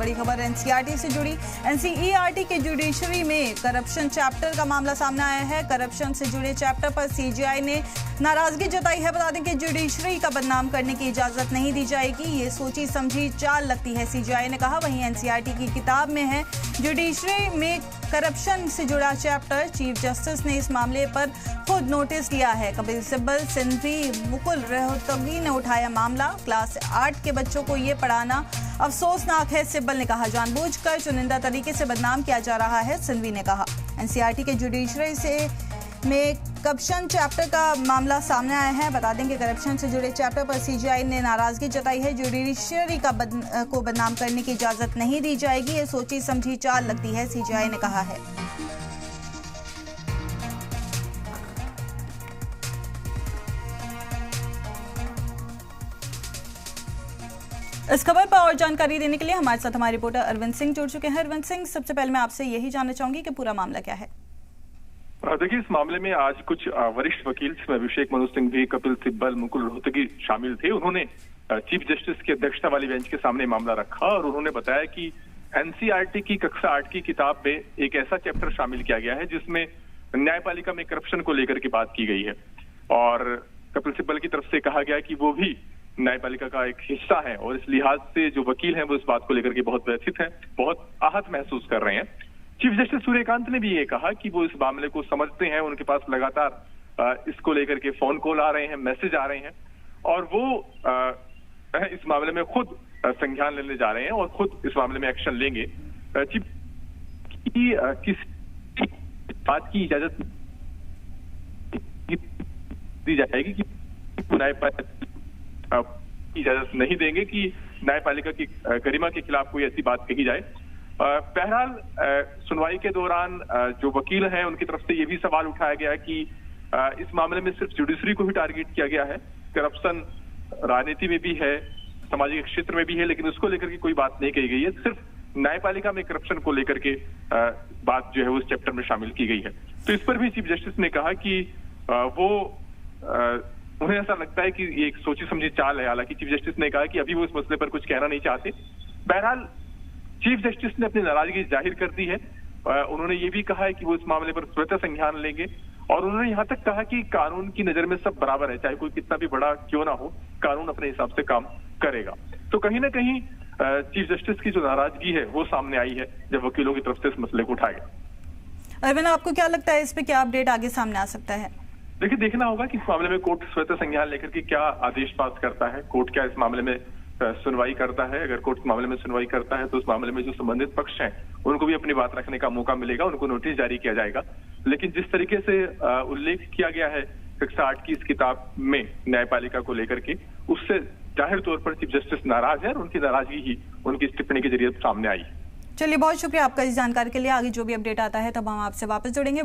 बड़ी खबर एनसीईआरटी से जुड़ी। एनसीईआरटी के जुडिशरी में करप्शन चैप्टर का मामला सामने आया है। करप्शन से जुड़े चैप्टर पर सीजीआई ने नाराजगी जताई है। बता दें कि जुडिशरी का बदनाम करने की इजाजत नहीं दी जाएगी, ये सोची समझी चाल लगती है, सीजीआई ने कहा। वहीं एनसीईआरटी की किताब में है जुडिशरी में करप्शन से जुड़ा चैप्टर। चीफ जस्टिस ने इस मामले पर खुद नोटिस दिया है। कपिल सिब्बल, सिंघवी, मुकुल रोहतगी ने उठाया मामला। क्लास 8 के बच्चों को ये पढ़ाना अफसोसनाक है, सिब्बल ने कहा। जानबूझकर चुनिंदा तरीके से बदनाम किया जा रहा है, सिंघवी ने कहा। एनसीईआरटी के जुडिशरी में करप्शन चैप्टर का मामला सामने आया है। बता दें कि करप्शन से जुड़े चैप्टर पर सीजीआई ने नाराजगी जताई है। जुडिशरी को बदनाम करने की इजाजत नहीं दी जाएगी, ये सोची समझी चाल लगती है, सीजीआई ने कहा है। इस खबर पर और जानकारी देने के लिए हमारे साथ हमारे रिपोर्टर अरविंद सिंह जुड़ चुके हैं। अरविंद सिंह, सबसे पहले मैं आपसे यही जानना चाहूंगी कि पूरा मामला क्या है। देखिए, इस मामले में आज कुछ वरिष्ठ वकील जिसमें अभिषेक मनु सिंघवी, कपिल सिब्बल, मुकुल रोहतगी शामिल थे। उन्होंने चीफ जस्टिस की अध्यक्षता वाली बेंच के सामने मामला रखा और उन्होंने बताया कि एनसीईआरटी की कक्षा 8 की किताब में एक ऐसा चैप्टर शामिल किया गया है जिसमें न्यायपालिका में करप्शन को लेकर के बात की गई है। और कपिल सिब्बल की तरफ से कहा गया कि वो भी न्यायपालिका का एक हिस्सा है और इस लिहाज से जो वकील हैं वो इस बात को लेकर के बहुत व्यथित हैं, बहुत आहत महसूस कर रहे हैं। चीफ जस्टिस सूर्यकांत ने भी ये कहा कि वो इस मामले को समझते हैं, उनके पास लगातार इसको लेकर के फोन कॉल आ रहे हैं, मैसेज आ रहे हैं और वो इस मामले में खुद संज्ञान लेने जा रहे हैं और खुद इस मामले में एक्शन लेंगे। चीफ की किसी बात की इजाजत दी जाएगी कि इजाजत नहीं देंगे कि न्यायपालिका की गरिमा के खिलाफ कोई ऐसी बात कही जाए। बहरहाल सुनवाई के दौरान जो वकील हैं उनकी तरफ से ये भी सवाल उठाया गया कि इस मामले में सिर्फ जुडिशरी को ही टारगेट किया गया है। करप्शन राजनीति में भी है, सामाजिक क्षेत्र में भी है, लेकिन उसको लेकर के कोई बात नहीं कही गई है। सिर्फ न्यायपालिका में करप्शन को लेकर के बात जो है उस चैप्टर में शामिल की गई है। तो इस पर भी चीफ जस्टिस ने कहा कि उन्हें ऐसा लगता है कि ये एक सोची समझी चाल है। हालांकि चीफ जस्टिस ने कहा कि अभी वो इस मसले पर कुछ कहना नहीं चाहते। बहरहाल चीफ जस्टिस ने अपनी नाराजगी जाहिर कर दी है। उन्होंने ये भी कहा है कि वो इस मामले पर स्वतः संज्ञान लेंगे और उन्होंने यहाँ तक कहा कि कानून की नजर में सब बराबर है, चाहे कोई कितना भी बड़ा क्यों ना हो, कानून अपने हिसाब से काम करेगा। तो कहीं ना कहीं चीफ जस्टिस की जो नाराजगी है वो सामने आई है जब वकीलों की तरफ से इस मसले को उठाया गया। अरविंद, आपको क्या लगता है इस पे क्या अपडेट आगे सामने आ सकता है? देखिए, देखना होगा कि इस मामले में कोर्ट स्वतः संज्ञान लेकर के क्या आदेश पास करता है। कोर्ट क्या इस मामले में सुनवाई करता है। अगर कोर्ट इस मामले में सुनवाई करता है तो उस मामले में जो संबंधित पक्ष हैं उनको भी अपनी बात रखने का मौका मिलेगा, उनको नोटिस जारी किया जाएगा। लेकिन जिस तरीके से उल्लेख किया गया है कक्षा 8 की इस किताब में न्यायपालिका को लेकर के, उससे जाहिर तौर पर चीफ जस्टिस नाराज है और उनकी नाराजगी ही उनकी इस टिप्पणी के जरिए सामने आई। चलिए, बहुत शुक्रिया आपका इस जानकारी के लिए। आगे जो भी अपडेट आता है तब हम आपसे वापस जुड़ेंगे।